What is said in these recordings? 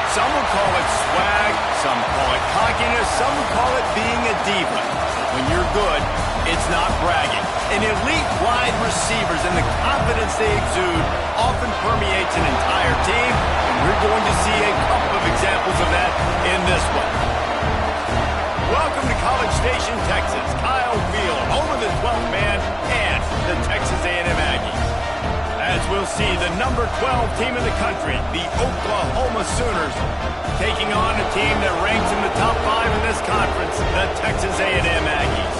Some will call it swag, some call it cockiness, some will call it being a diva. When you're good, it's not bragging. An elite wide receivers and the confidence they exude often permeates an entire team, and we're going to see a couple of examples of that in this one. Welcome to College Station, Texas, Kyle Field, home of the 12th man and the Texas A&M Aggies. As we'll see, the number 12 team in the country, the Oklahoma Sooners, taking on a team that ranks in the top 5 in this conference, the Texas A&M Aggies.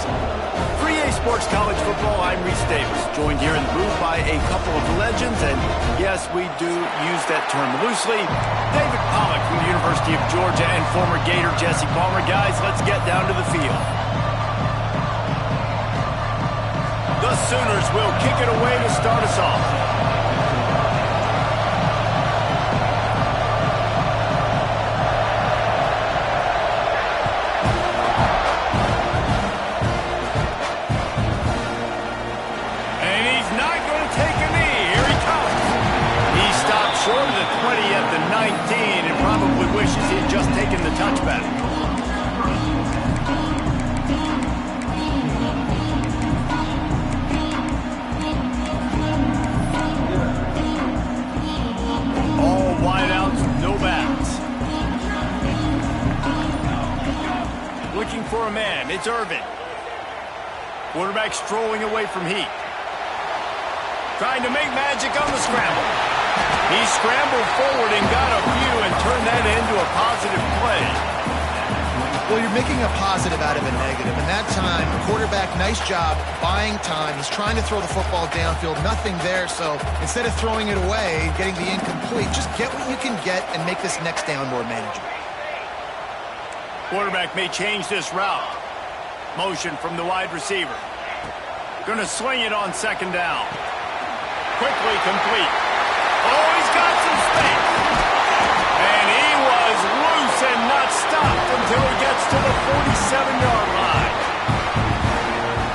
For EA Sports College Football, I'm Reese Davis, joined here in the booth by a couple of legends, and yes, we do use that term loosely. David Pollock from the University of Georgia and former Gator Jesse Palmer. Guys, let's get down to the field. The Sooners will kick it away to start us off. Short of the 20 at the 19 and probably wishes he had just taken the touchback. All wideouts, no backs. Looking for a man, it's Irvin. Quarterback strolling away from Heat. Trying to make magic on the scramble. He scrambled forward and got a few and turned that into a positive play. Well, you're making a positive out of a negative. And that time, quarterback, nice job, buying time. He's trying to throw the football downfield, nothing there. So instead of throwing it away, getting the incomplete, just get what you can get and make this next down more manageable. Quarterback may change this route. Motion from the wide receiver. Gonna swing it on second down. Quickly complete. Oh, he's got some space. And he was loose and not stopped until he gets to the 47-yard line.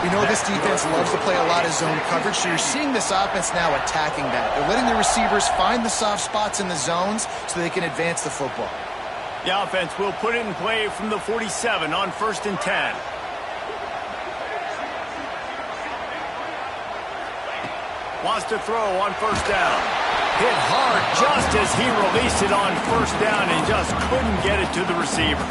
We know this defense loves to play a lot of zone coverage, so you're seeing this offense now attacking that. They're letting the receivers find the soft spots in the zones so they can advance the football. The offense will put it in play from the 47 on 1st and 10. Wants to throw on 1st down. Hit hard just as he released it on 1st down and just couldn't get it to the receiver.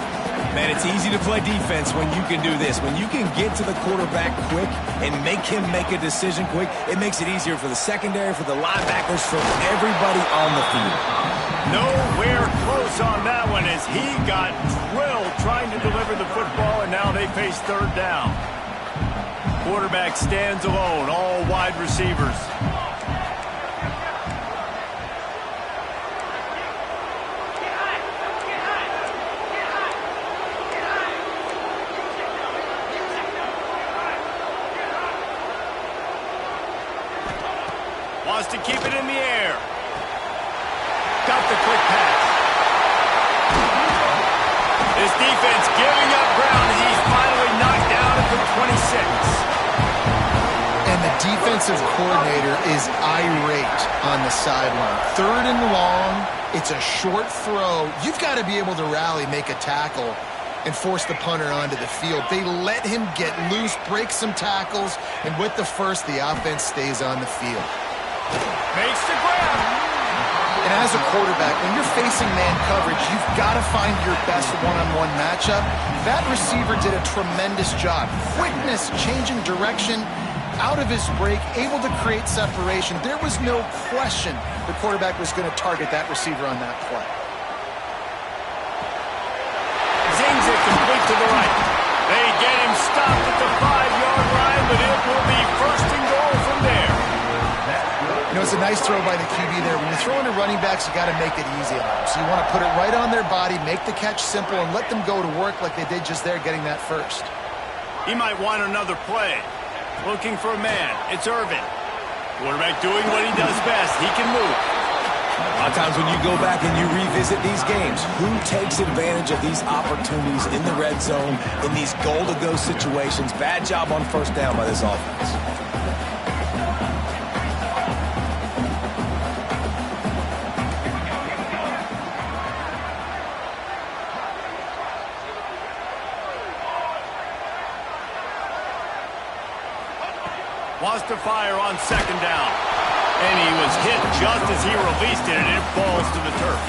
Man, it's easy to play defense when you can do this. When you can get to the quarterback quick and make him make a decision quick, it makes it easier for the secondary, for the linebackers, for everybody on the field. Nowhere close on that one as he got drilled trying to deliver the football, and now they face 3rd down. Quarterback stands alone, all wide receivers. Wants to keep it in the air. Got the quick pass. This defense giving up ground as he's finally knocked down at the 26. And the defensive coordinator is irate on the sideline. 3rd and long, it's a short throw. You've got to be able to rally, make a tackle, and force the punter onto the field. They let him get loose, break some tackles, and with the first, the offense stays on the field. Makes the grab. And as a quarterback, when you're facing man coverage, you've got to find your best one-on-one matchup. That receiver did a tremendous job. Quickness, changing direction, out of his break, able to create separation. There was no question the quarterback was going to target that receiver on that play. Zings it complete to the right. They get him stopped at the 5-yard line, but it will be 1st and goal from there. You know, it's a nice throw by the QB there. When you're throwing to running backs, you got to make it easy on them. So you want to put it right on their body, make the catch simple, and let them go to work like they did just there, getting that first. He might want another play. Looking for a man. It's Irvin. Quarterback doing what he does best. He can move. A lot of times when you go back and you revisit these games, who takes advantage of these opportunities in the red zone, in these goal-to-go situations? Bad job on 1st down by this offense. Wants to fire on second down. And he was hit just as he released it, and it falls to the turf.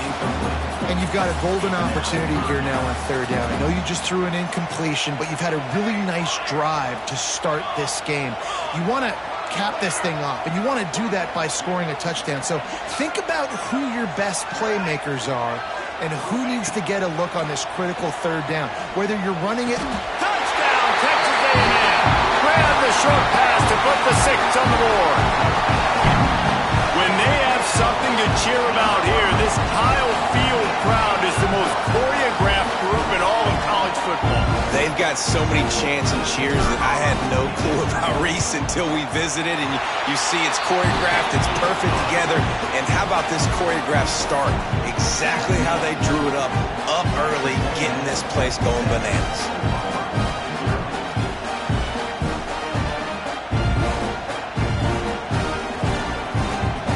And you've got a golden opportunity here now on third down. I know you just threw an incompletion, but you've had a really nice drive to start this game. You want to cap this thing off, and you want to do that by scoring a touchdown. So think about who your best playmakers are and who needs to get a look on this critical third down. Whether you're running it... Touchdown, Texas A&M. Grab the short pass to put the 6 on the board. When they have something to cheer about here, this Kyle Field crowd is the most choreographed group in all of college football. They've got so many chants and cheers that I had no clue about Reese until we visited, and you see it's choreographed, it's perfect together. And how about this choreographed start? Exactly how they drew it up early, getting this place going bananas.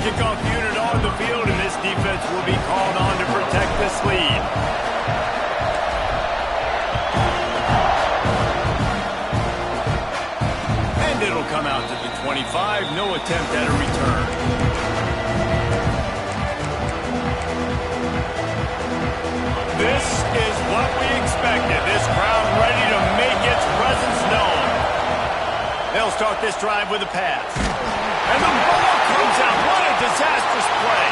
Kickoff unit on the field, and this defense will be called on to protect this lead. And it'll come out to the 25. No attempt at a return. This is what we expected. This crowd ready to make its presence known. They'll start this drive with a pass. And the ball comes out. What a disastrous play.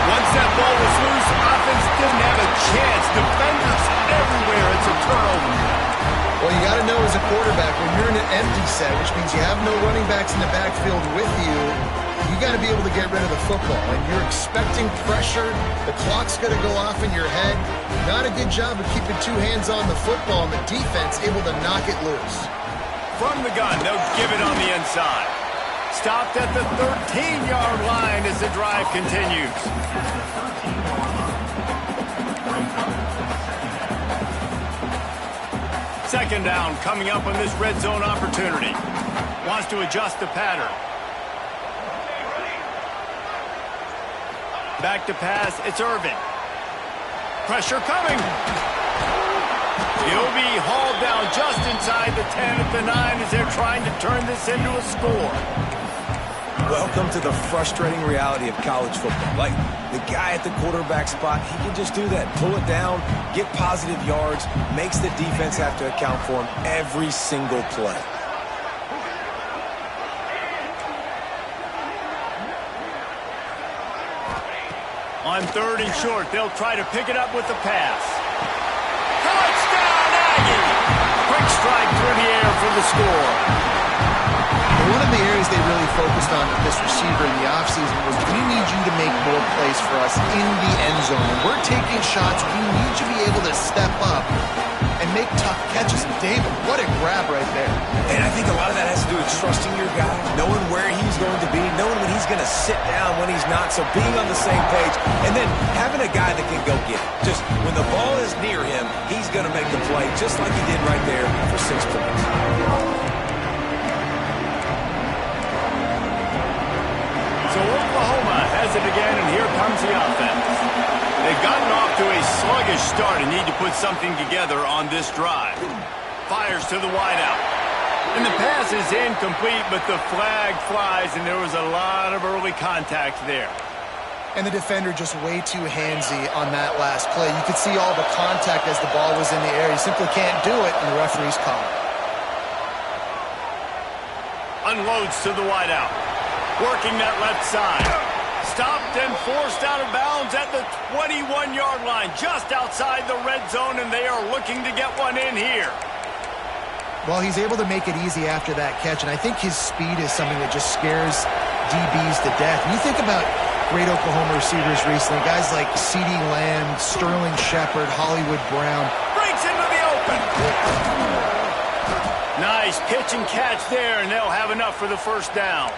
Once that ball was loose, offense didn't have a chance. Defenders everywhere. It's a turnover. Well, you got to know as a quarterback, when you're in an empty set, which means you have no running backs in the backfield with you, you got to be able to get rid of the football. And you're expecting pressure. The clock's going to go off in your head. Not a good job of keeping two hands on the football, and the defense able to knock it loose. From the gun, they'll give it on the inside. Stopped at the 13-yard line as the drive continues. Second down coming up on this red zone opportunity. Wants to adjust the pattern. Back to pass, it's Irvin. Pressure coming. He'll be hauled down just inside the 10 at the 9 as they're trying to turn this into a score. Welcome to the frustrating reality of college football. Like, the guy at the quarterback spot, he can just do that. Pull it down, get positive yards, makes the defense have to account for him every single play. On third and short, they'll try to pick it up with the pass. Touchdown, Aggie! Quick strike through the air for the score. One of the areas they really focused on with this receiver in the offseason was, we need you to make more plays for us in the end zone. When we're taking shots, we need you to be able to step up and make tough catches. And David, what a grab right there. And I think a lot of that has to do with trusting your guy, knowing where he's going to be, knowing when he's going to sit down, when he's not, so being on the same page, and then having a guy that can go get it. Just when the ball is near him, he's going to make the play, just like he did right there for 6 points. So Oklahoma has it again, and here comes the offense. They've gotten off to a sluggish start and need to put something together on this drive. Fires to the wideout. And the pass is incomplete, but the flag flies, and there was a lot of early contact there. And the defender just way too handsy on that last play. You could see all the contact as the ball was in the air. He simply can't do it, and the referee's called. Unloads to the wideout. Working that left side. Stopped and forced out of bounds at the 21-yard line, just outside the red zone, and they are looking to get one in here. Well, he's able to make it easy after that catch, and I think his speed is something that just scares DBs to death. When you think about great Oklahoma receivers recently, guys like CeeDee Lamb, Sterling Shepard, Hollywood Brown. Breaks into the open. Nice pitch and catch there, and they'll have enough for the first down.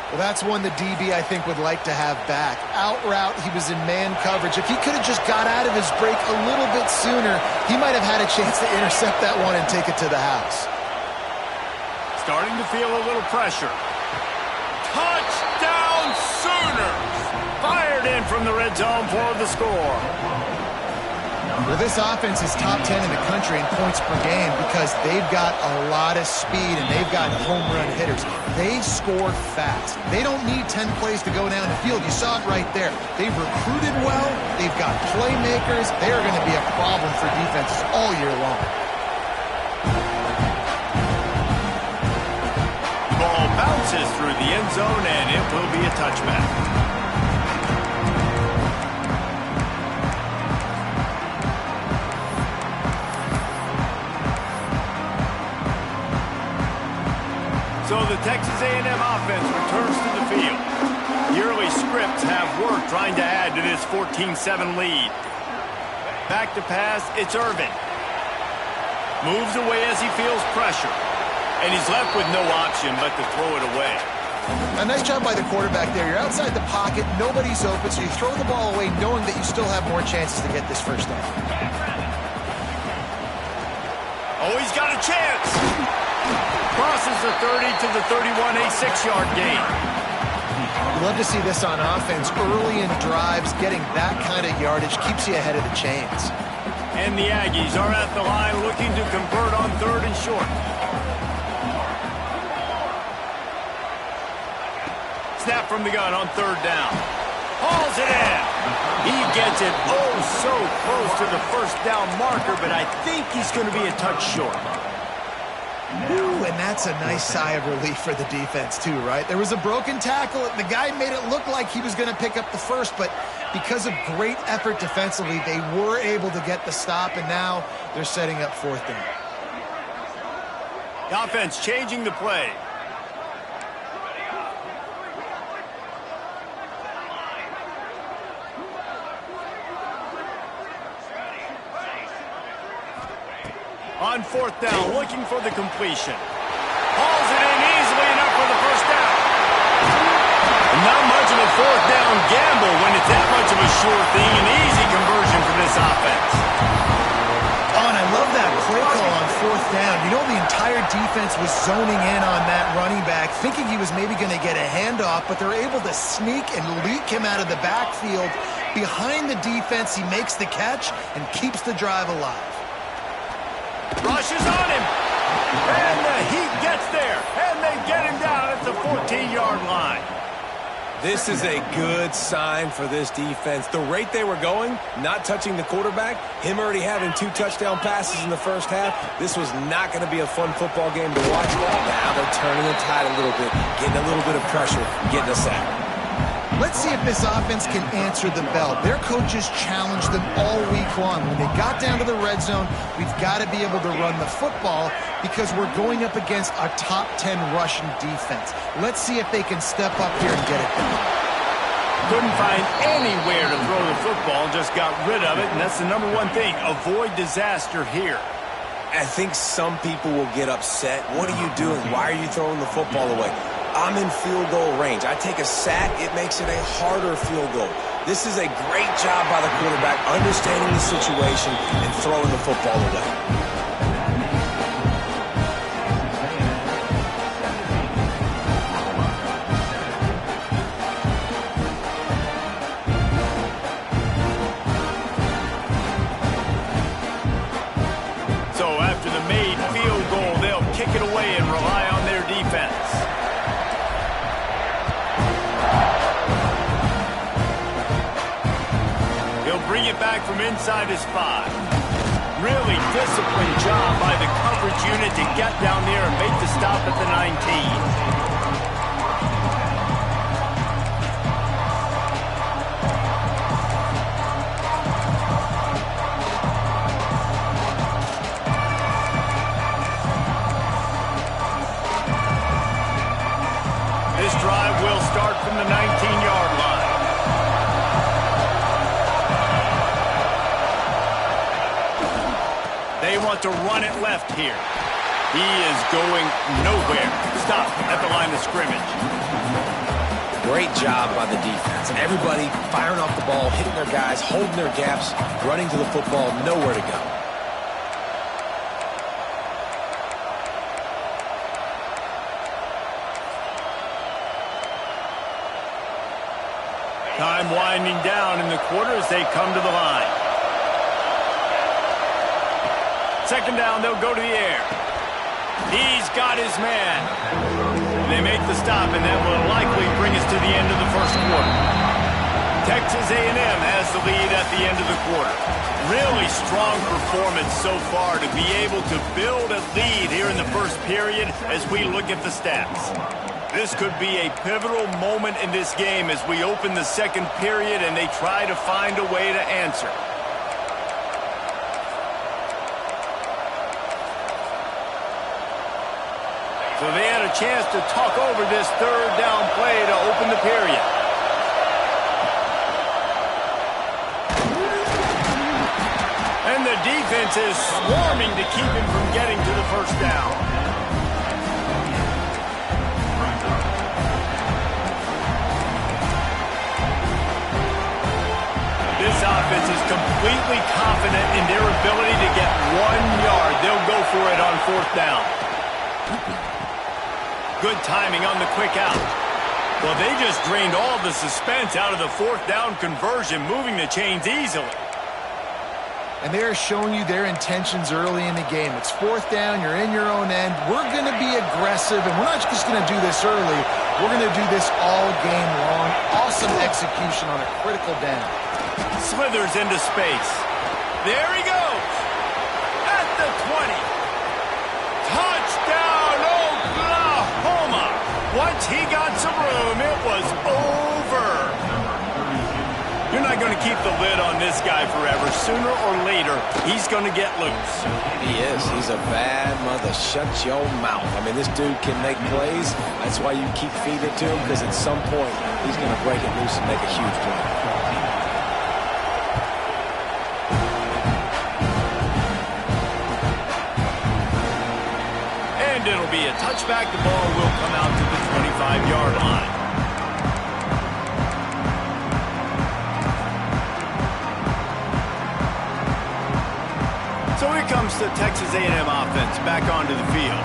Well, that's one the DB, I think, would like to have back. Out route, he was in man coverage. If he could have just got out of his break a little bit sooner, he might have had a chance to intercept that one and take it to the house. Starting to feel a little pressure. Touchdown Sooners! Fired in from the red zone for the score. Well, this offense is top 10 in the country in points per game because they've got a lot of speed and they've got home run hitters. They score fast. They don't need 10 plays to go down the field. You saw it right there. They've recruited well. They've got playmakers. They are going to be a problem for defenses all year long. Ball bounces through the end zone, and it will be a touchback. So the Texas A&M offense returns to the field. The early scripts have worked trying to add to this 14-7 lead. Back to pass, it's Irvin. Moves away as he feels pressure. And he's left with no option but to throw it away. A nice job by the quarterback there. You're outside the pocket, nobody's open, so you throw the ball away knowing that you still have more chances to get this first down. Oh, he's got a chance! Crosses the 30 to the 31, a 6-yard gain. You love to see this on offense. Early in drives, getting that kind of yardage keeps you ahead of the chains. And the Aggies are at the line looking to convert on 3rd and short. Snap from the gun on 3rd down. Hauls it in. He gets it oh so close to the first down marker, but I think he's going to be a touch short. Ooh, and that's a nice sigh of relief for the defense too, right? There was a broken tackle. The guy made it look like he was going to pick up the first, but because of great effort defensively, they were able to get the stop, and now they're setting up 4th down. The offense changing the play. On 4th down, looking for the completion. Hauls it in easily enough for the first down. Not much of a 4th down gamble when it's that much of a sure thing. An easy conversion for this offense. Oh, and I love that play call on 4th down. You know, the entire defense was zoning in on that running back, thinking he was maybe going to get a handoff, but they're able to sneak and leak him out of the backfield. Behind the defense, he makes the catch and keeps the drive alive. Rushes on him. And the Heat gets there. And they get him down at the 14-yard line. This is a good sign for this defense. The rate they were going, not touching the quarterback, him already having 2 touchdown passes in the first half, this was not going to be a fun football game to watch. Now they're turning the tide a little bit, getting a little bit of pressure, getting a sack. Let's see if this offense can answer the bell. Their coaches challenged them all week long. When they got down to the red zone, we've got to be able to run the football because we're going up against a top 10 rushing defense. Let's see if they can step up here and get it done. Couldn't find anywhere to throw the football, just got rid of it, and that's the number one thing. Avoid disaster here. I think some people will get upset. What are you doing? Why are you throwing the football away? I'm in field goal range. I take a sack, it makes it a harder field goal. This is a great job by the quarterback, understanding the situation and throwing the football away. So after the made field goal, they'll kick it away and rely on their defense. Bring it back from inside his 5. Really disciplined job by the coverage unit to get down there and make the stop at the 19. This drive will start from the 19-yard line. They want to run it left here. He is going nowhere. Stop at the line of scrimmage. Great job by the defense. Everybody firing off the ball, hitting their guys, holding their gaps, running to the football, nowhere to go. Time winding down in the quarter as they come to the line. second down, they'll go to the air. He's got his man. They make the stop, and that will likely bring us to the end of the first quarter. Texas A&M has the lead at the end of the quarter. Really strong performance so far to be able to build a lead here in the first period as we look at the stats. This could be a pivotal moment in this game as we open the second period and they try to find a way to answer. So they had a chance to talk over this third down play to open the period. And the defense is swarming to keep him from getting to the first down. This offense is completely confident in their ability to get 1 yard. They'll go for it on fourth down. Good timing on the quick out. Well, they just drained all the suspense out of the fourth down conversion, moving the chains easily. And they're showing you their intentions early in the game. It's fourth down, you're in your own end. We're going to be aggressive, and we're not just going to do this early. We're going to do this all game long. Awesome execution on a critical down. Slithers into space. There he goes. At the 20. Touchdown, Oklahoma. Once he got some room, it was over. You're not going to keep the lid on this guy forever. Sooner or later, he's going to get loose. He is. He's a bad mother. Shut your mouth. I mean, this dude can make plays. That's why you keep feeding it to him, because at some point, he's going to break it loose and make a huge play. And it'll be a touchback. The ball will come out to the 25-yard line. So here comes the Texas A&M offense back onto the field.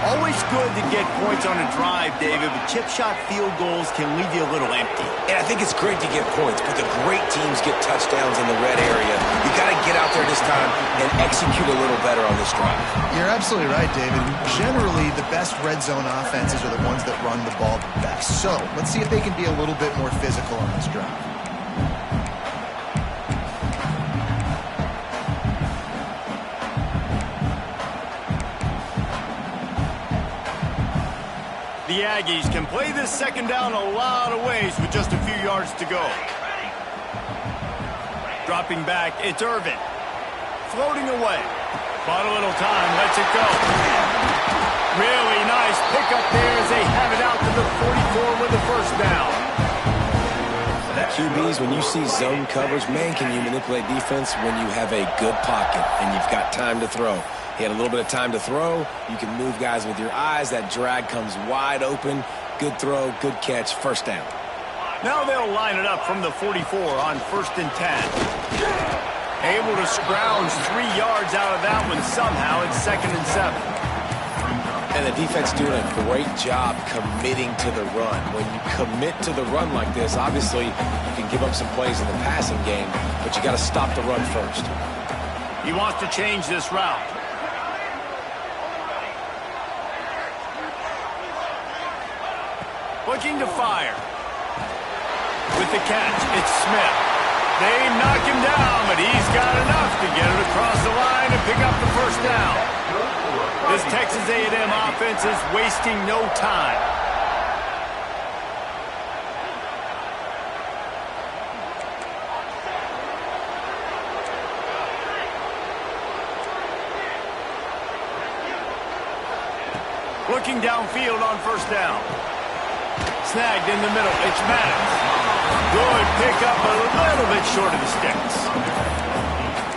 Always good to get points on a drive, David, but chip shot field goals can leave you a little empty. And I think it's great to get points, but the great teams get touchdowns in the red area. You got to get out there this time and execute a little better on this drive. You're absolutely right, David. Generally, the best red zone offenses are the ones that run the ball the best. So let's see if they can be a little bit more physical on this drive. The Aggies can play this second down a lot of ways with just a few yards to go. Dropping back, it's Irvin. Floating away. Bought a little time, lets it go. Really nice pickup there as they have it out to the 44 with the first down. QBs, when you see zone coverage, man, can you manipulate defense when you have a good pocket and you've got time to throw. He had a little bit of time to throw. You can move guys with your eyes. That drag comes wide open. Good throw, good catch, first down. Now they'll line it up from the 44 on 1st and 10. Able to scrounge 3 yards out of that one somehow. It's 2nd and 7. And the defense doing a great job committing to the run. When you commit to the run like this, obviously you can give up some plays in the passing game, but you got to stop the run first. He wants to change this route. Looking to fire. With the catch, it's Smith. They knock him down, but he's got enough to get it across the line and pick up the first down. This Texas A&M offense is wasting no time. Looking downfield on first down. Snagged in the middle. It's Maddox. Good pickup, a little bit short of the sticks.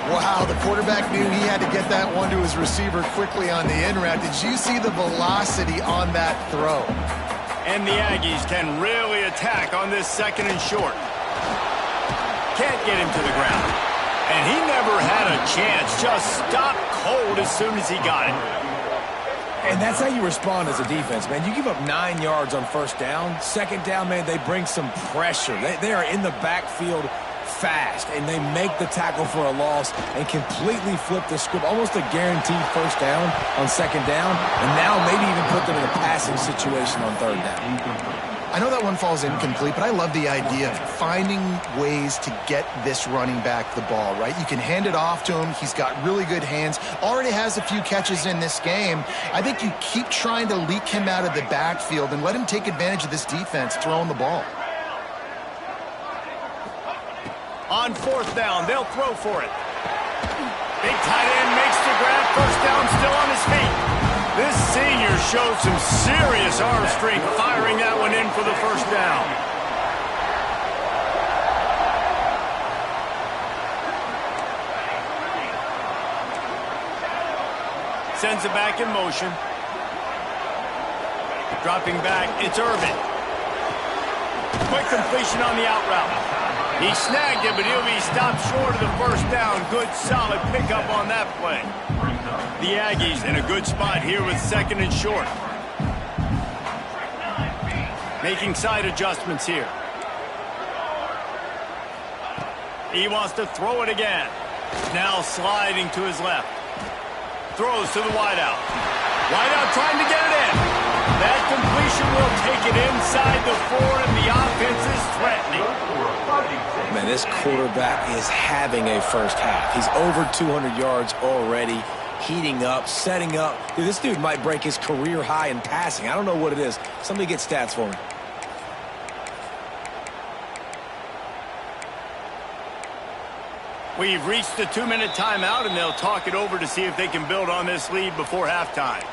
Wow, the quarterback knew he had to get that one to his receiver quickly on the in route. Did you see the velocity on that throw? And the Aggies can really attack on this 2nd and short. Can't get him to the ground. And he never had a chance. Just stopped cold as soon as he got it. And that's how you respond as a defense, man. You give up 9 yards on first down. Second down, man, they bring some pressure. They are in the backfield fast, and they make the tackle for a loss and completely flip the script, almost a guaranteed first down on second down, and now maybe even put them in a passing situation on third down. I know that one falls incomplete, but I love the idea of finding ways to get this running back the ball, right? You can hand it off to him. He's got really good hands. Already has a few catches in this game. I think you keep trying to leak him out of the backfield and let him take advantage of this defense throwing the ball. On fourth down, they'll throw for it. Big tight end makes the grab. First down, still on his feet. This senior showed some serious arm strength, firing that one in for the first down. Sends it back in motion. Dropping back, it's Irvin. Quick completion on the out route. He snagged it, but he'll be stopped short of the first down. Good, solid pickup on that play. The Aggies in a good spot here with second and short. Making side adjustments here. He wants to throw it again. Now sliding to his left. Throws to the wideout. Wideout trying to get it in. That completion will take it inside the 4, and the offense is threatening. Man, this quarterback is having a first half. He's over 200 yards already, heating up, setting up. Dude, this dude might break his career high in passing. I don't know what it is. Somebody get stats for me. We've reached the 2-minute timeout, and they'll talk it over to see if they can build on this lead before halftime.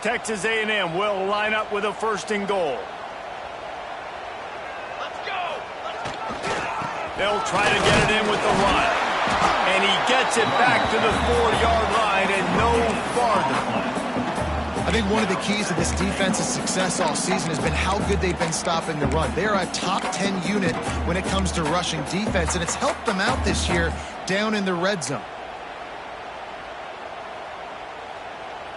Texas A&M will line up with a first and goal. Let's go! They'll try to get it in with the run. And he gets it back to the 4-yard line and no farther. I think one of the keys to this defense's success all season has been how good they've been stopping the run. They're a top 10 unit when it comes to rushing defense, and it's helped them out this year down in the red zone.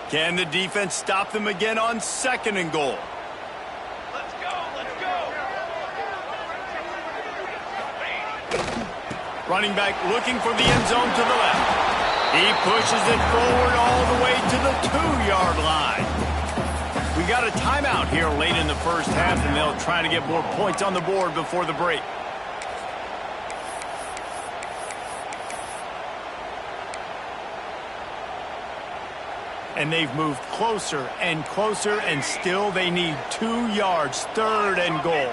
Can the defense stop them again on second and goal? Let's go, let's go. Running back looking for the end zone to the left. He pushes it forward all the way to the 2-yard line. We got a timeout here late in the first half, and they'll try to get more points on the board before the break. And they've moved closer and closer, and still they need 2 yards, third and goal.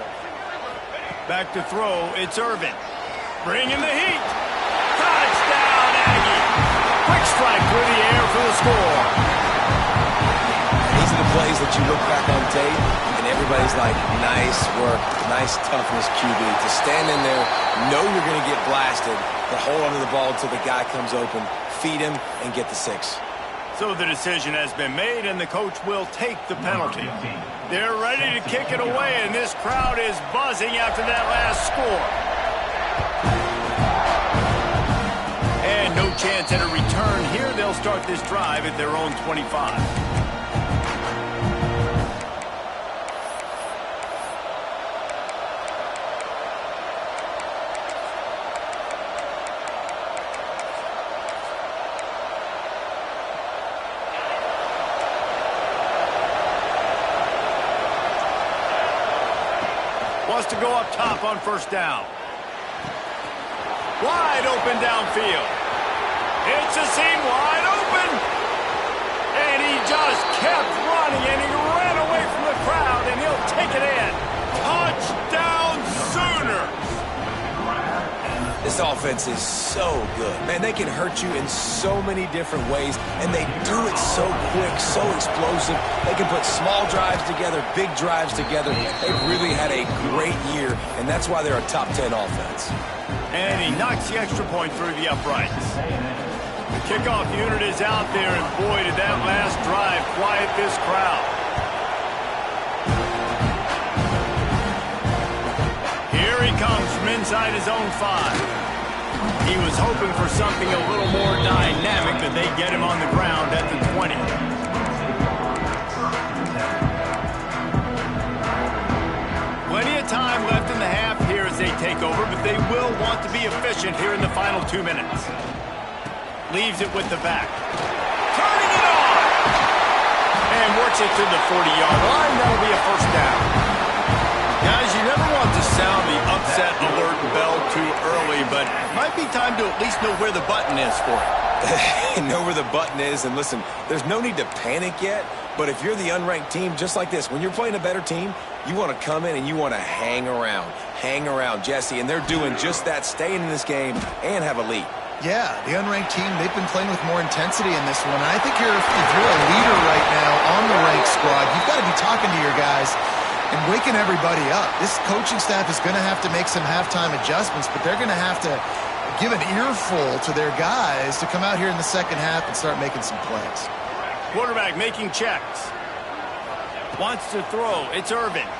Back to throw, it's Irvin. Bringing the heat. Touchdown, Aggie. Quick strike through the air for the score. These are the plays that you look back on tape, and everybody's like, nice work, nice toughness, QB. To stand in there, know you're going to get blasted, but hold onto the ball until the guy comes open, feed him, and get the 6. So the decision has been made, and the coach will take the penalty. They're ready to kick it away, and this crowd is buzzing after that last score. And no chance at a return here. They'll start this drive at their own 25. Wants to go up top on first down. Wide open downfield. It's a seam wide open. And he just kept running, and he ran away from the crowd, and he'll take it in. Touchdown Sooners! This offense is so good. Man, they can hurt you in so many different ways, and they do it so quick, so explosive. They can put small drives together, big drives together. They've really had a great year, and that's why they're a top 10 offense. And he knocks the extra point through the uprights. The kickoff unit is out there, and boy, did that last drive quiet this crowd. Here he comes from inside his own 5. He was hoping for something a little more dynamic, but they get him on the ground at the 20. Plenty of time left in the half here as they take over, but they will want to be efficient here in the final 2 minutes. Leaves it with the back. Turning it on! And works it to the 40-yard line. That'll be a first down. Guys, you never want to sound the upset alert bell too early, but it might be time to at least know where the button is for it. Know where the button is, and listen, there's no need to panic yet, but if you're the unranked team, just like this, when you're playing a better team, you want to come in and you want to hang around, Jesse, and they're doing just that, staying in this game and have a lead. Yeah, the unranked team, they've been playing with more intensity in this one. I think if you're a leader right now on the ranked squad, you've got to be talking to your guys and waking everybody up. This coaching staff is going to have to make some halftime adjustments, but they're going to have to give an earful to their guys to come out here in the second half and start making some plays. Quarterback making checks. Wants to throw. It's Irvin.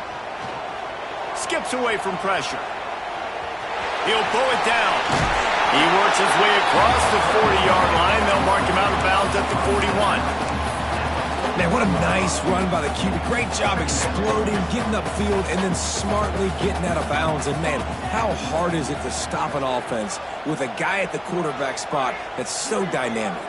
Skips away from pressure. He'll pull it down. He works his way across the 40-yard line. They'll mark him out of bounds at the 41. Man, what a nice run by the QB. Great job exploding, getting upfield, and then smartly getting out of bounds. And, man, how hard is it to stop an offense with a guy at the quarterback spot that's so dynamic?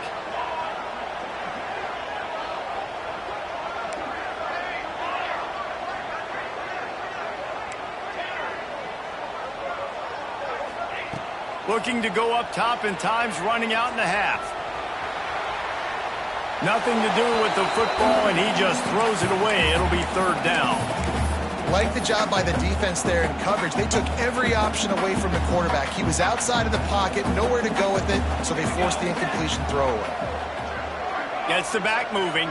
Looking to go up top, and time's running out in the half. Nothing to do with the football, and he just throws it away. It'll be third down. Like the job by the defense there in coverage. They took every option away from the quarterback. He was outside of the pocket, nowhere to go with it, so they forced the incompletion throwaway. Gets the back moving.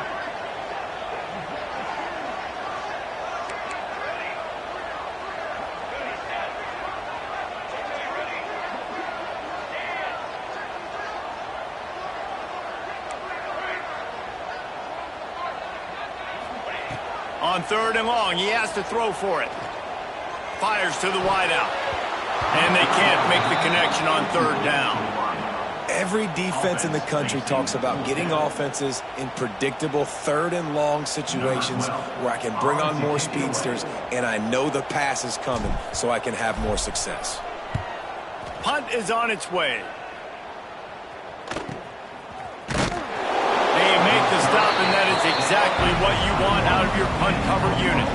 On third and long, he has to throw for it. Fires to the wideout. And they can't make the connection on third down. Every defense in the country talks about getting offenses in predictable third and long situations where I can bring on more speedsters and I know the pass is coming so I can have more success. Punt is on its way. They make the stop, and that is exactly what you want out of your punt cover unit.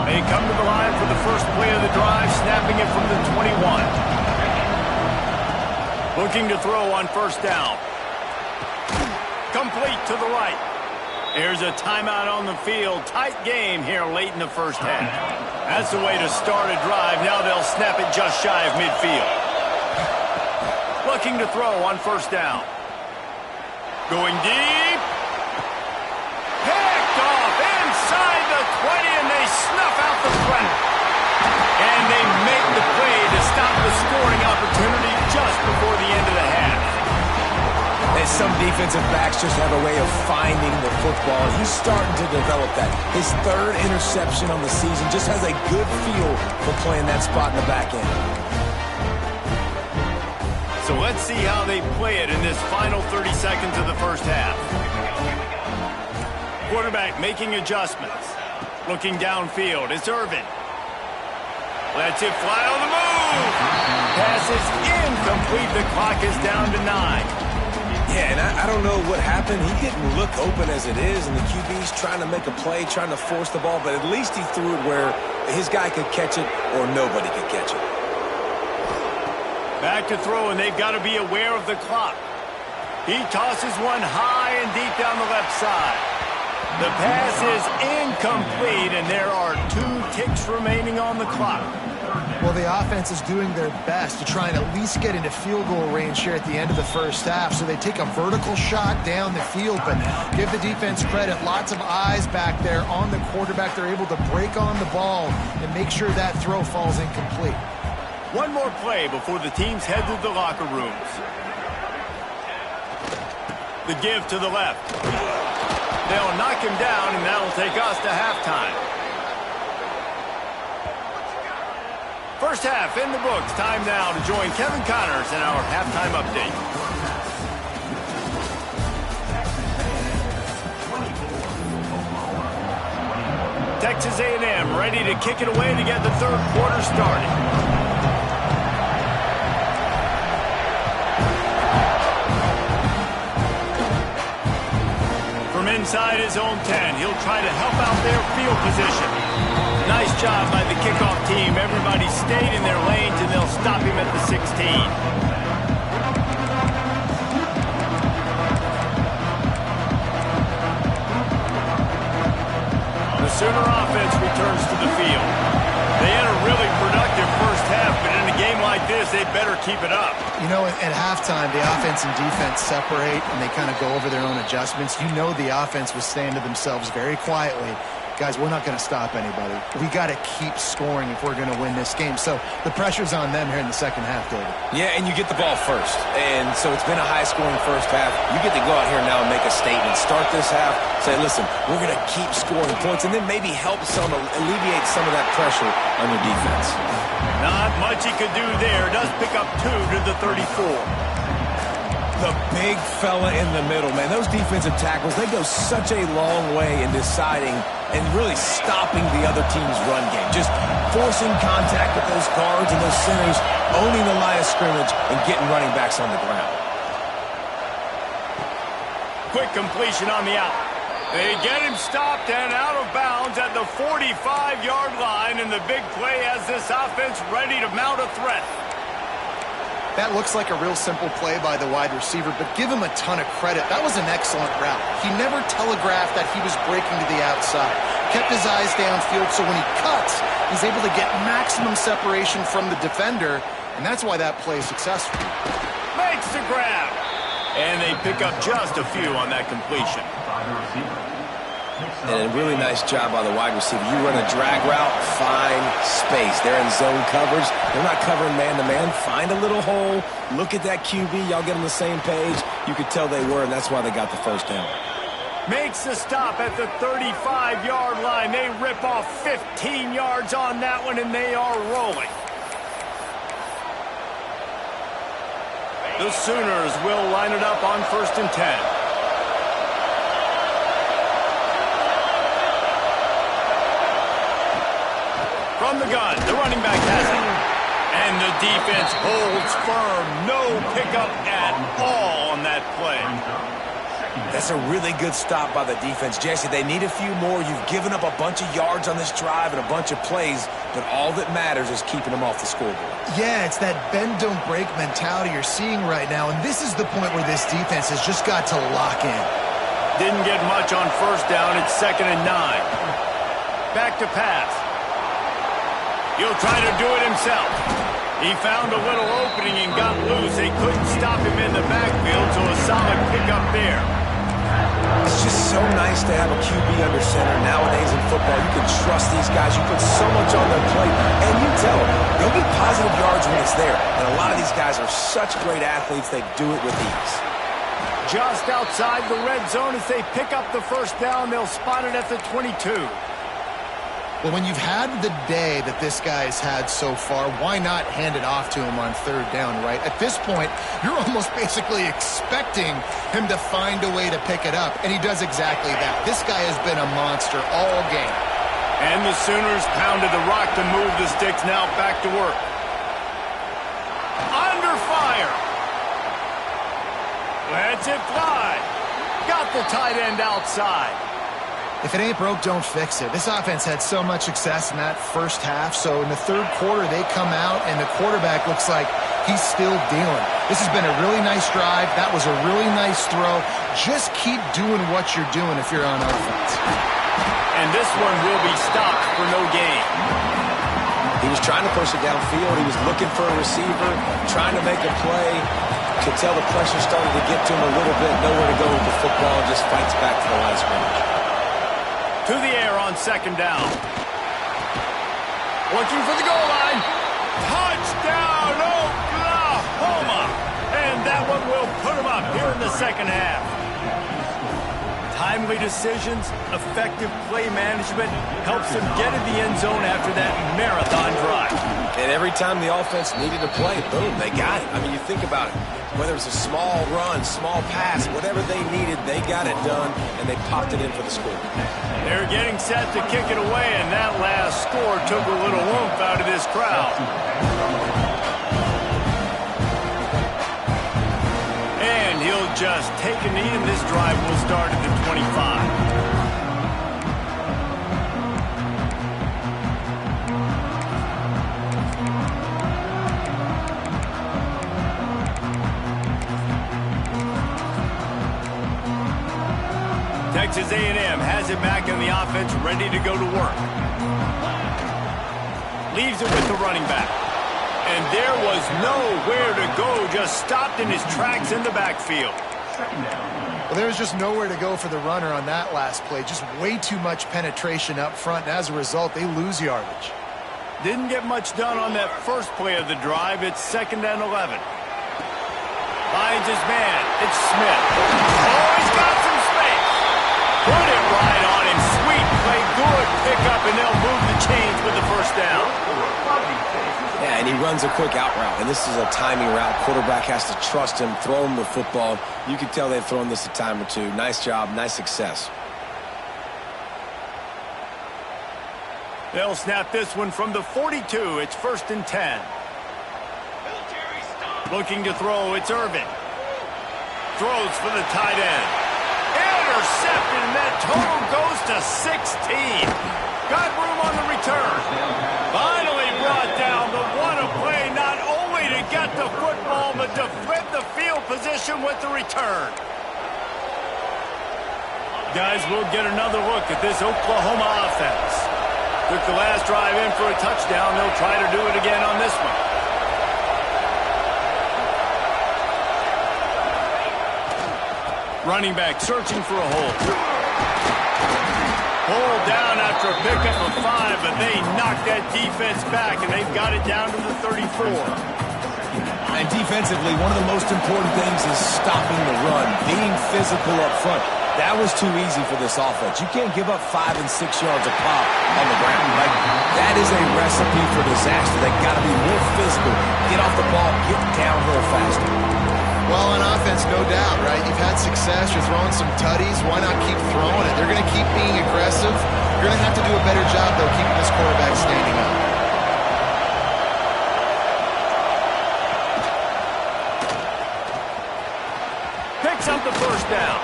They come to the line for the first play of the drive, snapping it from the 21. Looking to throw on first down. Complete to the right. There's a timeout on the field. Tight game here late in the first half. That's the way to start a drive. Now they'll snap it just shy of midfield. Looking to throw on first down. Going deep. Picked off inside the 20, and they snuff out the threat. And they make the play to stop the scoring opportunity just before the end of the half. And some defensive backs just have a way of finding the football. He's starting to develop that. His third interception on the season just has a good feel for playing that spot in the back end. So let's see how they play it in this final 30 seconds of the first half. Quarterback making adjustments. Looking downfield. It's Irvin. Lets it fly on the move. Pass is incomplete. The clock is down to 9. Yeah, and I don't know what happened. He didn't look open as it is, and the QB's trying to make a play, trying to force the ball, but at least he threw it where his guy could catch it or nobody could catch it. Back to throw, and they've got to be aware of the clock. He tosses one high and deep down the left side. The pass is incomplete, and there are 2 ticks remaining on the clock. Well, the offense is doing their best to try and at least get into field goal range here at the end of the first half. So they take a vertical shot down the field, but give the defense credit. Lots of eyes back there on the quarterback. They're able to break on the ball and make sure that throw falls incomplete. One more play before the teams head to the locker rooms. The give to the left. They'll knock him down, and that'll take us to halftime. First half in the books. Time now to join Kevin Connors in our halftime update. Texas A&M ready to kick it away to get the third quarter started. From inside his own 10, he'll try to help out their field position. Nice job by the kickoff team. Everybody stayed in their lanes, and they'll stop him at the 16. The Sooner offense returns to the field. They had a really productive first half, but in a game like this, they better keep it up. You know, at halftime, the offense and defense separate, and they kind of go over their own adjustments. You know the offense was saying to themselves very quietly, guys, we're not going to stop anybody. We got to keep scoring if we're going to win this game. So the pressure's on them here in the second half, David. Yeah, and you get the ball first. And so it's been a high-scoring first half. You get to go out here now and make a statement. Start this half, say, listen, we're going to keep scoring points, and then maybe help alleviate some of that pressure on your defense. Not much he could do there. Does pick up 2 to the 34. The big fella in the middle, man. Those defensive tackles, they go such a long way in deciding and really stopping the other team's run game. Just forcing contact with those guards and those centers, owning the line of scrimmage, and getting running backs on the ground. Quick completion on the out. They get him stopped and out of bounds at the 45-yard line, and the big play has this offense ready to mount a threat. That looks like a real simple play by the wide receiver, but give him a ton of credit. That was an excellent route. He never telegraphed that he was breaking to the outside. Kept his eyes downfield, so when he cuts, he's able to get maximum separation from the defender, and that's why that play is successful. Makes the grab. And they pick up just a few on that completion. And a really nice job by the wide receiver. You run a drag route, find space. They're in zone coverage. They're not covering man-to-man. Find a little hole. Look at that QB. Y'all get on the same page. You could tell they were, and that's why they got the first down. Makes the stop at the 35-yard line. They rip off 15 yards on that one, and they are rolling. The Sooners will line it up on 1st and 10. From the gun, the running back has it. And the defense holds firm. No pickup at all on that play. That's a really good stop by the defense. Jesse, they need a few more. You've given up a bunch of yards on this drive and a bunch of plays, but all that matters is keeping them off the scoreboard. Yeah, it's that bend, don't break mentality you're seeing right now, and this is the point where this defense has just got to lock in. Didn't get much on first down. It's 2nd and 9. Back to pass. He'll try to do it himself. He found a little opening and got loose. They couldn't stop him in the backfield, so a solid pickup there. It's just so nice to have a QB under center. Nowadays in football, you can trust these guys. You put so much on their plate, and you tell them they'll get positive yards when it's there. And a lot of these guys are such great athletes, they do it with ease. Just outside the red zone as they pick up the first down, they'll spot it at the 22. Well, when you've had the day that this guy's had so far, why not hand it off to him on 3rd down, right? At this point, you're almost basically expecting him to find a way to pick it up, and he does exactly that. This guy has been a monster all game. And the Sooners pounded the rock to move the sticks. Now back to work. Under fire. Lets it fly. Got the tight end outside. If it ain't broke, don't fix it. This offense had so much success in that first half, so in the 3rd quarter, they come out, and the quarterback looks like he's still dealing. This has been a really nice drive. That was a really nice throw. Just keep doing what you're doing if you're on offense. And this one will be stopped for no gain. He was trying to push it downfield. He was looking for a receiver, trying to make a play. Could tell the pressure started to get to him a little bit. Nowhere to go with the football. Just fights back to the line of scrimmage. To the air on second down. Looking for the goal line. Touchdown, Oklahoma! And that one will put him up here in the second half. Timely decisions, effective play management helps them get in the end zone after that marathon drive. And every time the offense needed to play, boom, they got it. I mean, you think about it. Whether it's a small run, small pass, whatever they needed, they got it done, and they popped it in for the score. They're getting set to kick it away, and that last score took a little oomph out of this crowd. And he'll just take a knee, and this drive will start at the 25. Texas A&M has it back in the offense, ready to go to work. Leaves it with the running back. And there was nowhere to go, just stopped in his tracks in the backfield. Well, there was just nowhere to go for the runner on that last play. Just way too much penetration up front, and as a result, they lose yardage. Didn't get much done on that first play of the drive. It's 2nd and 11. Finds his man. It's Smith. Oh, he's got some space. Put it right on him. Sweet play. Good pickup, and they'll move the chains with the first down. Yeah, and he runs a quick out route, and this is a timing route. Quarterback has to trust him, throw him the football. You can tell they've thrown this a time or two. Nice job, nice success. They'll snap this one from the 42. It's 1st and 10. Looking to throw, it's Irvin. Throws for the tight end. Intercepted, and that total goes to 16. Got room on the return. Finally brought down, but what a play, not only to get the football, but to flip the field position with the return. Guys, we'll get another look at this Oklahoma offense. Took the last drive in for a touchdown. They'll try to do it again on this one. Running back searching for a hole. Pulled down after a pickup of 5, but they knocked that defense back, and they've got it down to the 34. And defensively, one of the most important things is stopping the run, being physical up front. That was too easy for this offense. You can't give up 5 and 6 yards a pop on the ground. Like, that is a recipe for disaster. They've got to be more physical, get off the ball, get downhill faster. Well, on offense, no doubt, right? You've had success. You're throwing some tutties. Why not keep throwing it? They're going to keep being aggressive. You're going to have to do a better job, though, keeping this quarterback standing up. Picks up the first down.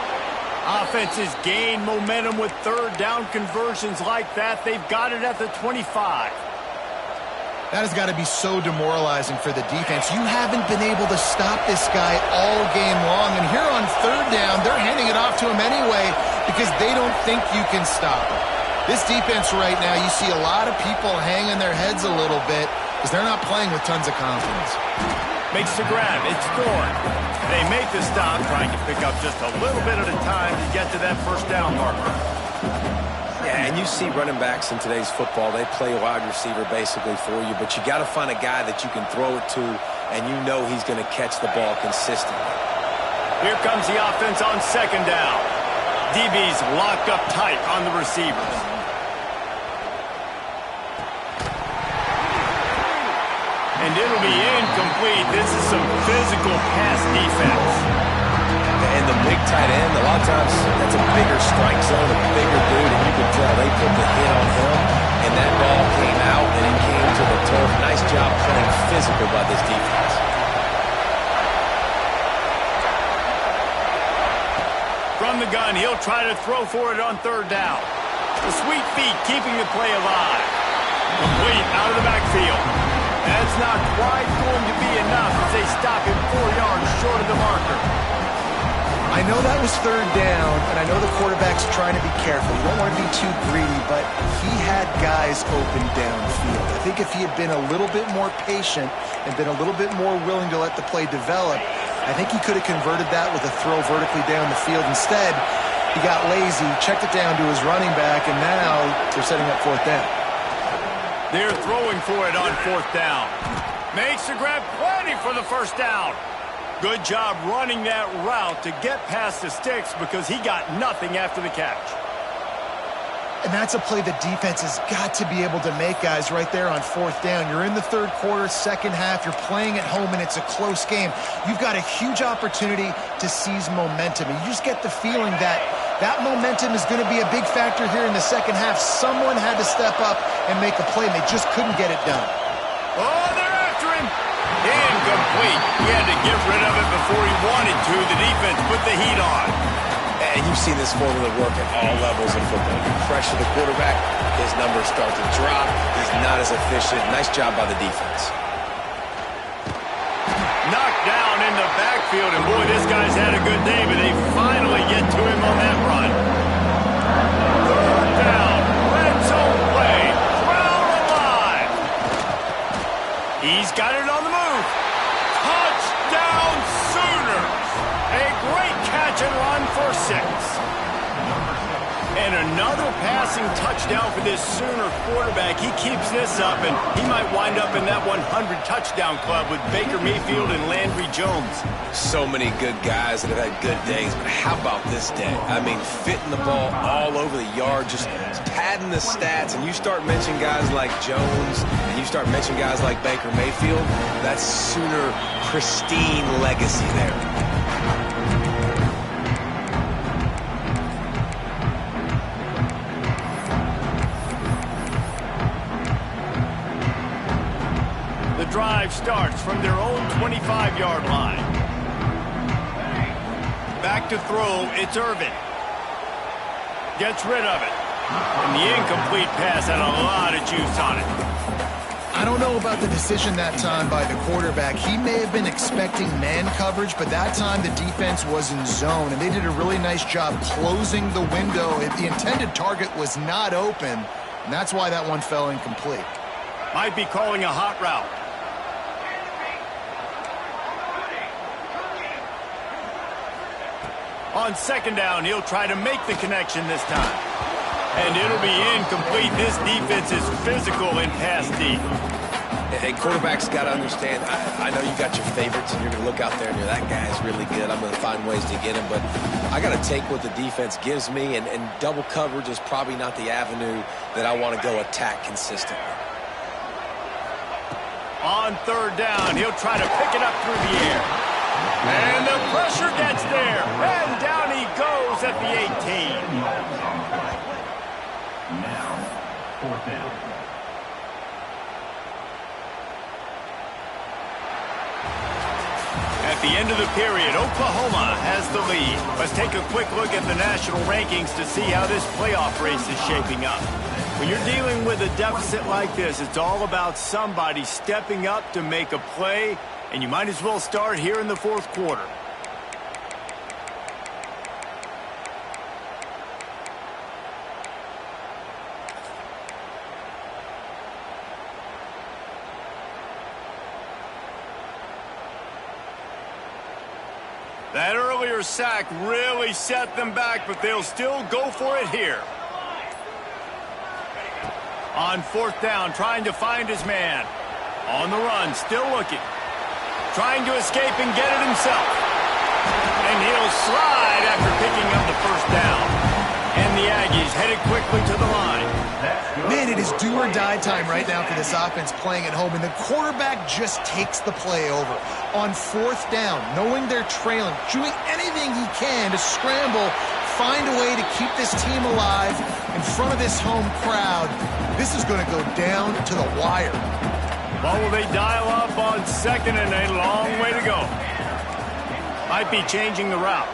Offenses gain momentum with 3rd down conversions like that. They've got it at the 25. That has got to be so demoralizing for the defense. You haven't been able to stop this guy all game long. And here on 3rd down, they're handing it off to him anyway because they don't think you can stop him. This defense right now, you see a lot of people hanging their heads a little bit because they're not playing with tons of confidence. Makes the grab. It's Thorne. They make the stop, trying to pick up just a little bit at a time to get to that 1st down marker. Yeah, and you see running backs in today's football, they play wide receiver basically for you, but you got to find a guy that you can throw it to, and you know he's going to catch the ball consistently. Here comes the offense on 2nd down. DB's locked up tight on the receivers. And it'll be incomplete. This is some physical pass defense. And the big tight end, a lot of times that's a bigger strike zone, a bigger dude, and you can tell they put the hit on him, and that ball came out, and it came to the turf. Nice job playing physical by this defense. From the gun, he'll try to throw for it on 3rd down. The sweet feet keeping the play alive. Complete out of the backfield. That's not quite going to be enough they stop him 4 yards short of the marker. I know that was third down, and I know the quarterback's trying to be careful. You don't want to be too greedy, but he had guys open downfield. I think if he had been a little bit more patient and been a little bit more willing to let the play develop, I think he could have converted that with a throw vertically down the field. Instead, he got lazy, checked it down to his running back, and now they're setting up fourth down. They're throwing for it on fourth down. Makes the grab, plenty for the first down. Good job running that route to get past the sticks because he got nothing after the catch. And that's a play the defense has got to be able to make, guys, right there on fourth down. You're in the third quarter, second half. You're playing at home, and it's a close game. You've got a huge opportunity to seize momentum. And you just get the feeling that that momentum is going to be a big factor here in the second half. Someone had to step up and make a play, and they just couldn't get it done. Oh, they're after him. Incomplete. He had to get rid of it before he wanted to. The defense put the heat on. And you've seen this formula work at all levels of football. You pressure the quarterback, his numbers start to drop. He's not as efficient. Nice job by the defense. Knocked down in the backfield, and boy, this guy's had a good day, but they finally get to him on that run. Third down, red zone play, crowd alive. He's got it on the move. Touchdown Sooners. A great catch and run for 6. And another passing touchdown for this Sooner quarterback. He keeps this up, and he might wind up in that 100-touchdown club with Baker Mayfield and Landry Jones. So many good guys that have had good days, but how about this day? I mean, fitting the ball all over the yard, just padding the stats, and you start mentioning guys like Jones, and you start mentioning guys like Baker Mayfield, that's Sooner pristine legacy there. Drive starts from their own 25-yard line. Back to throw, it's Irvin. Gets rid of it. And the incomplete pass had a lot of juice on it. I don't know about the decision that time by the quarterback. He may have been expecting man coverage, but that time the defense was in zone, and they did a really nice job closing the window. The intended target was not open, and that's why that one fell incomplete. Might be calling a hot route. On second down, he'll try to make the connection this time. And it'll be incomplete. This defense is physical in pass deep. And quarterbacks got to understand, I know you got your favorites, and you're going to look out there and you're, that guy's really good. I'm going to find ways to get him. But I got to take what the defense gives me, and double coverage is probably not the avenue that I want to go attack consistently. On third down, he'll try to pick it up through the air. And the pressure gets there. And down he goes at the 18. Now, fourth down. At the end of the period, Oklahoma has the lead. Let's take a quick look at the national rankings to see how this playoff race is shaping up. When you're dealing with a deficit like this, it's all about somebody stepping up to make a play, and you might as well start here in the fourth quarter. That earlier sack really set them back, but they'll still go for it here. On fourth down, trying to find his man. On the run, still looking. Trying to escape and get it himself. And he'll slide after picking up the first down. And the Aggies headed quickly to the line. Man, it is do or die time right now for this offense playing at home, and the quarterback just takes the play over. On fourth down, knowing they're trailing, doing anything he can to scramble, find a way to keep this team alive in front of this home crowd. This is going to go down to the wire. Well, will they dial up on second and a long way to go? Might be changing the route.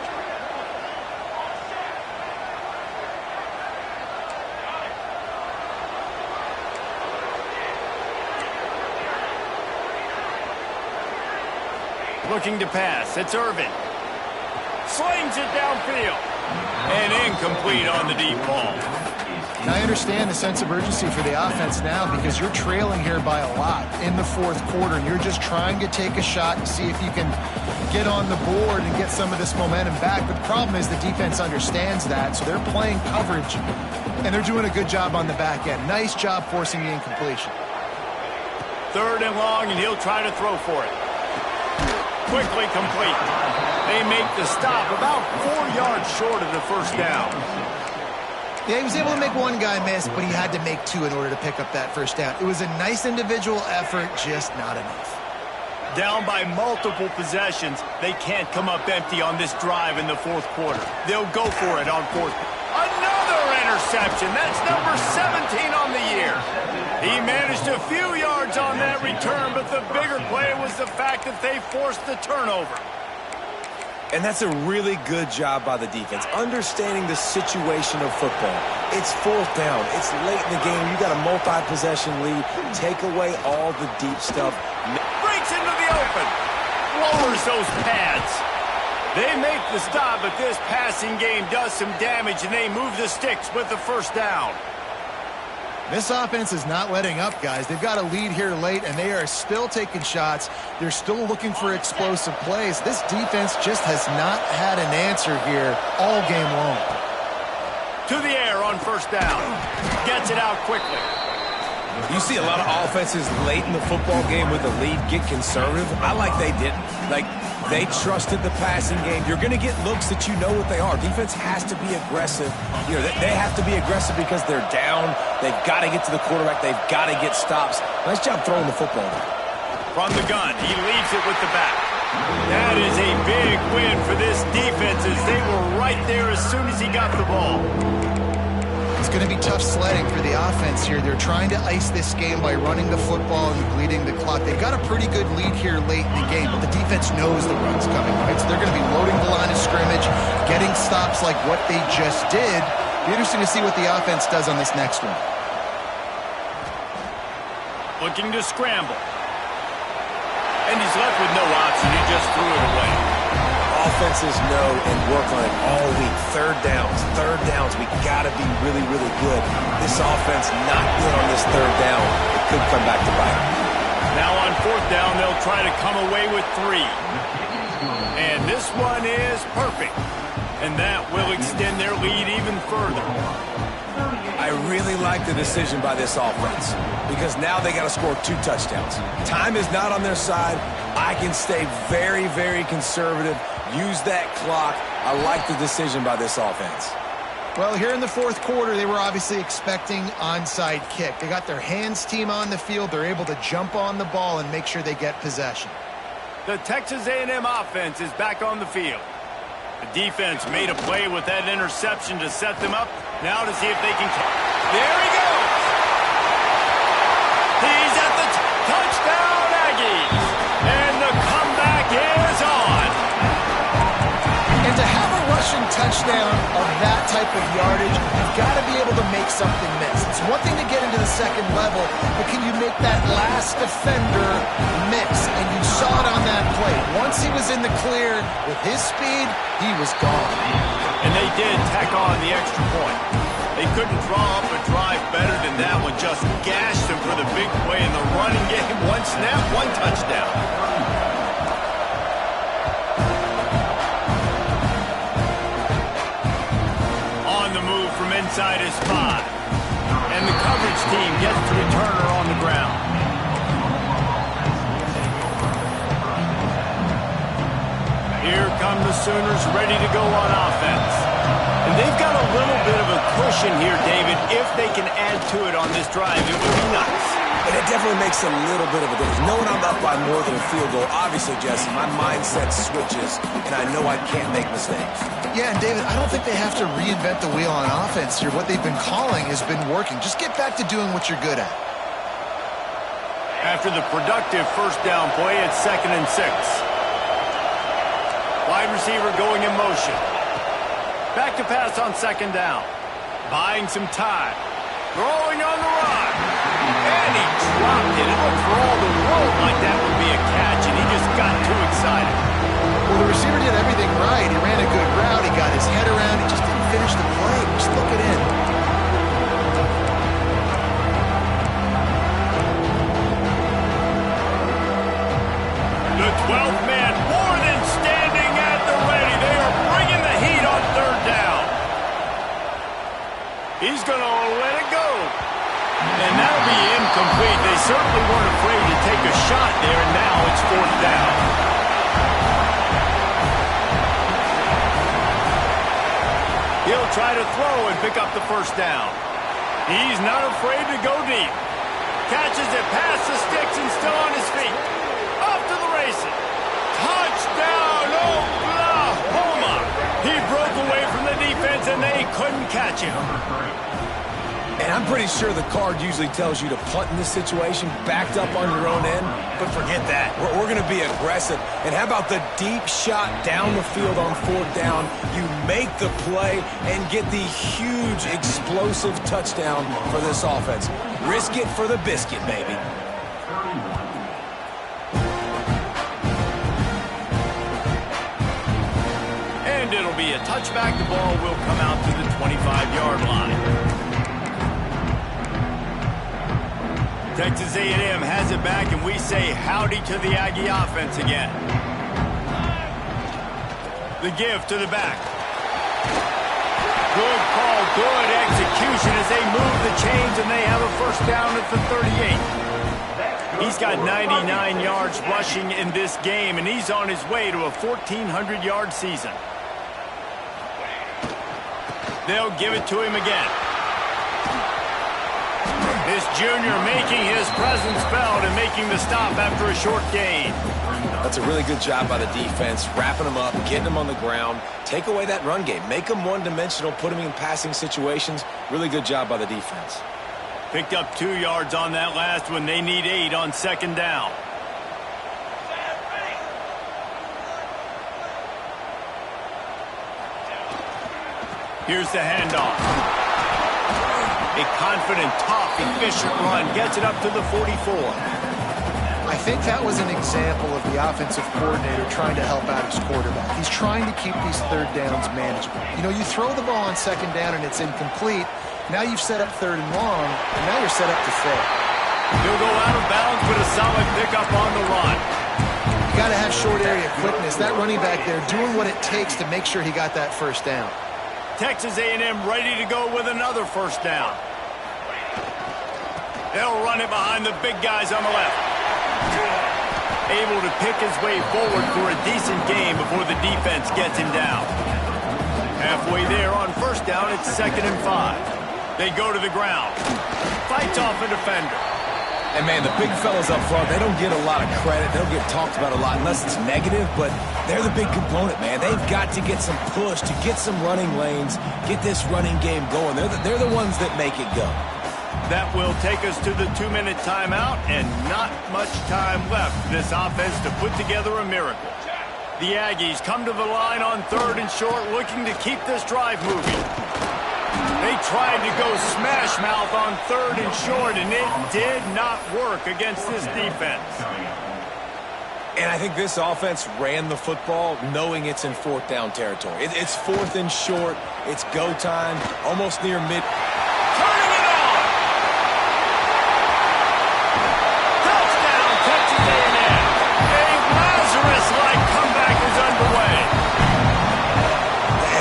Looking to pass. It's Irvin. Slings it downfield. And incomplete on the deep ball. And I understand the sense of urgency for the offense now because you're trailing here by a lot in the fourth quarter, and you're just trying to take a shot and see if you can get on the board and get some of this momentum back. But the problem is the defense understands that, so they're playing coverage, and they're doing a good job on the back end. Nice job forcing the incompletion. 3rd and long, and he'll try to throw for it. Quickly complete. They make the stop about 4 yards short of the first down. Yeah, he was able to make one guy miss, but he had to make 2 in order to pick up that first down. It was a nice individual effort, just not enough. Down by multiple possessions, they can't come up empty on this drive in the fourth quarter. They'll go for it on 4th. Another interception. That's number 17 on the year. He managed a few yards on that return, but the bigger play was the fact that they forced the turnover. And that's a really good job by the defense, understanding the situation of football. It's 4th down. It's late in the game. You got a multi-possession lead. Take away all the deep stuff. Breaks into the open. Lowers those pads. They make the stop, but this passing game does some damage, and they move the sticks with the first down. This offense is not letting up, guys. They've got a lead here late, and they are still taking shots. They're still looking for explosive plays. This defense just has not had an answer here all game long. To the air on first down. Gets it out quickly. You see a lot of offenses late in the football game with the lead get conservative. I like they didn't. Like, they trusted the passing game. You're going to get looks that you know what they are. Defense has to be aggressive. You know, they have to be aggressive because they're down. They've got to get to the quarterback. They've got to get stops. Nice job throwing the football. From the gun, he leaves it with the back. That is a big win for this defense as they were right there as soon as he got the ball. It's going to be tough sledding for the offense here. They're trying to ice this game by running the football and bleeding the clock. They've got a pretty good lead here late in the game, but the defense knows the run's coming, right? So they're going to be loading the line of scrimmage, getting stops like what they just did. Be interesting to see what the offense does on this next one. Looking to scramble. And he's left with no option. He just threw it away. Offenses know and work on it all week. Third downs. We got to be really, really good. This offense not good on this 3rd down. It could come back to bite. Now on 4th down, they'll try to come away with 3. And this one is perfect. And that will extend their lead even further. I really like the decision by this offense because now they got to score 2 touchdowns. Time is not on their side. I can stay very, very conservative. Use that clock. I like the decision by this offense. Well, here in the fourth quarter, they were obviously expecting onside kick. They got their hands team on the field. They're able to jump on the ball and make sure they get possession. The Texas A&M offense is back on the field. The defense made a play with that interception to set them up. Now to see if they can... There he goes! He's at the touchdown, Aggies! And the comeback is on! And to have a rushing touchdown of that type of yardage, you've got to be able to make something miss. It's one thing to get into the second level, but can you make that last defender miss? And you saw it on that play. Once he was in the clear with his speed, he was gone. And they did tack on the extra point. They couldn't draw up a drive better than that one. Just gashed them for the big play in the running game. One snap, one touchdown. On the move from inside his 5. And the coverage team gets the returner on the ground. Here come the Sooners ready to go on offense. And they've got a little bit of a cushion here, David. If they can add to it on this drive, it would be nice. And it definitely makes a little bit of a difference. Knowing I'm up by more than a field goal, obviously, Jesse, my mindset switches, and I know I can't make mistakes. Yeah, and David, I don't think they have to reinvent the wheel on offense here. What they've been calling has been working. Just get back to doing what you're good at. After the productive first down play, it's 2nd and 6. Wide receiver going in motion. Back to pass on 2nd down. Buying some time. Throwing on the run. And he dropped it. It looked for all the world like that would be a catch, and he just got too excited. Well, the receiver did everything right. He ran a good route. He got his head around. He just didn't finish the play. Just look it in. The 12th man more than standing at the ready. They are bringing the heat on third down. He's going to let it go. And that'll be incomplete. They certainly weren't afraid to take a shot there, and now it's fourth down. He'll try to throw and pick up the first down. He's not afraid to go deep. Catches it past the sticks and still on his feet. Off to the races. Touchdown, Oklahoma! He broke away from the defense and they couldn't catch him. And I'm pretty sure the card usually tells you to punt in this situation, backed up on your own end, but forget that. We're going to be aggressive. And how about the deep shot down the field on fourth down? You make the play and get the huge, explosive touchdown for this offense. Risk it for the biscuit, baby. And it'll be a touchback. The ball will come out to the 25-yard line. Texas A&M has it back, and we say howdy to the Aggie offense again. The give to the back. Good call, good execution as they move the chains, and they have a first down at the 38. He's got 99 yards rushing in this game, and he's on his way to a 1,400-yard season. They'll give it to him again. This junior making his presence felt and making the stop after a short gain. That's a really good job by the defense, wrapping them up, getting them on the ground. Take away that run game. Make them one-dimensional, put them in passing situations. Really good job by the defense. Picked up 2 yards on that last one. They need 8 on second down. Here's the handoff. A confident, tough, efficient run gets it up to the 44. I think that was an example of the offensive coordinator trying to help out his quarterback. He's trying to keep these third downs manageable. You know, you throw the ball on second down and it's incomplete. Now you've set up third and long, and now you're set up to fail. He'll go out of bounds with a solid pickup on the run. You got to have short area quickness. That running back there doing what it takes to make sure he got that first down. Texas A&M ready to go with another first down. They'll run it behind the big guys on the left. Able to pick his way forward for a decent game before the defense gets him down. Halfway there on first down, it's 2nd and 5. They go to the ground. Fights off a defender. And, man, the big fellas up front, they don't get a lot of credit. They don't get talked about a lot unless it's negative, but they're the big component, man. They've got to get some push, to get some running lanes, get this running game going. They're the ones that make it go. That will take us to the 2-minute timeout, and not much time left for this offense to put together a miracle. The Aggies come to the line on 3rd and short, looking to keep this drive moving. They tried to go smash mouth on 3rd and short, and it did not work against this defense. And I think this offense ran the football knowing it's in 4th down territory. It's 4th and short. It's go time, almost near mid. Turning it on! Touchdown, Texas A&M. A Lazarus-like comeback is underway.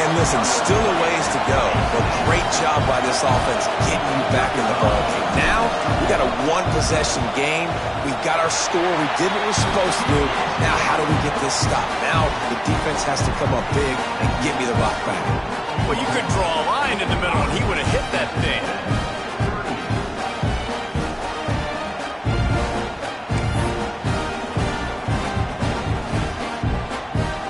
And listen, still a ways to go, but great job by this offense getting you back in the ballgame. Now, we got a one-possession game. We got our score. We did what we're supposed to do. Now, how do we get this stopped? Now, the defense has to come up big and get me the rock back. Well, you could draw a line in the middle, and he would have hit that thing.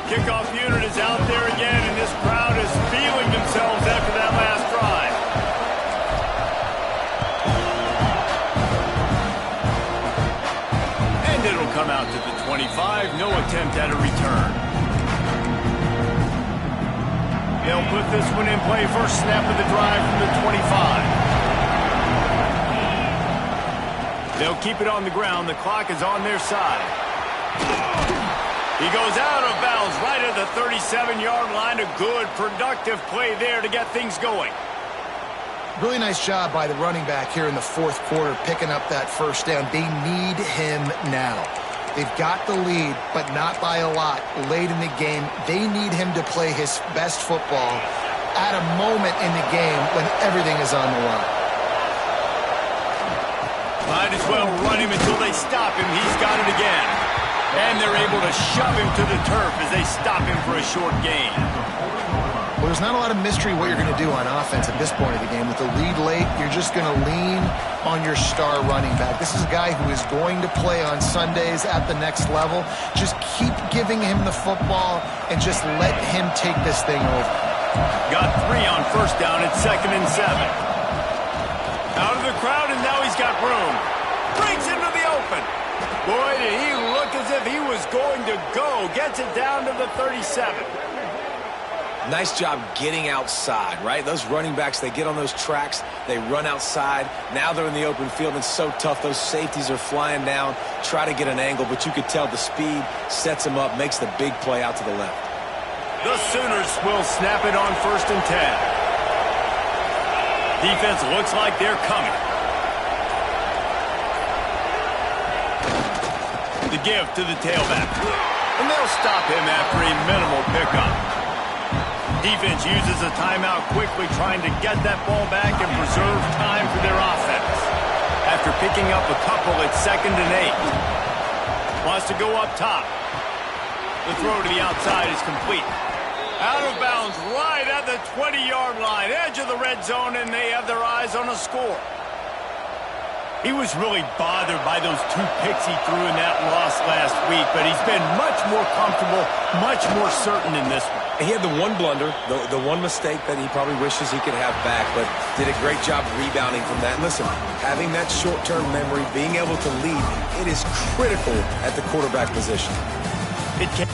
Kickoff unit is out there again, and this crowd is feeling themselves after that last drive. And it'll come out to the 25. No attempt at a return. They'll put this one in play. First snap of the drive from the 25. They'll keep it on the ground. The clock is on their side. He goes out of bounds right at the 37-yard line. A good, productive play there to get things going. Really nice job by the running back here in the fourth quarter, picking up that first down. They need him now. They've got the lead, but not by a lot late in the game. They need him to play his best football at a moment in the game when everything is on the line. Might as well run him until they stop him. He's got it again. And they're able to shove him to the turf as they stop him for a short gain. Well, there's not a lot of mystery what you're going to do on offense at this point of the game. With the lead late, you're just going to lean on your star running back. This is a guy who is going to play on Sundays at the next level. Just keep giving him the football and just let him take this thing over. Got 3 on first down at 2nd and 7. Out of the crowd, and now he's got room. Breaks into the open. Boy, did he look as if he was going to go. Gets it down to the 37. Nice job getting outside, right? Those running backs, they get on those tracks, they run outside. Now they're in the open field. It's so tough. Those safeties are flying down, try to get an angle, but you could tell the speed sets him up, makes the big play out to the left. The Sooners will snap it on 1st and 10. Defense looks like they're coming. The give to the tailback. And they'll stop him after a minimal pickup. Defense uses a timeout quickly, trying to get that ball back and preserve time for their offense. After picking up a couple at 2nd and 8. Wants to go up top. The throw to the outside is complete. Out of bounds right at the 20-yard line. Edge of the red zone, and they have their eyes on a score. He was really bothered by those 2 picks he threw in that loss last week, but he's been much more comfortable, much more certain in this one. He had the one blunder, the one mistake that he probably wishes he could have back, but did a great job rebounding from that. And listen, having that short-term memory, being able to lead, it is critical at the quarterback position. It can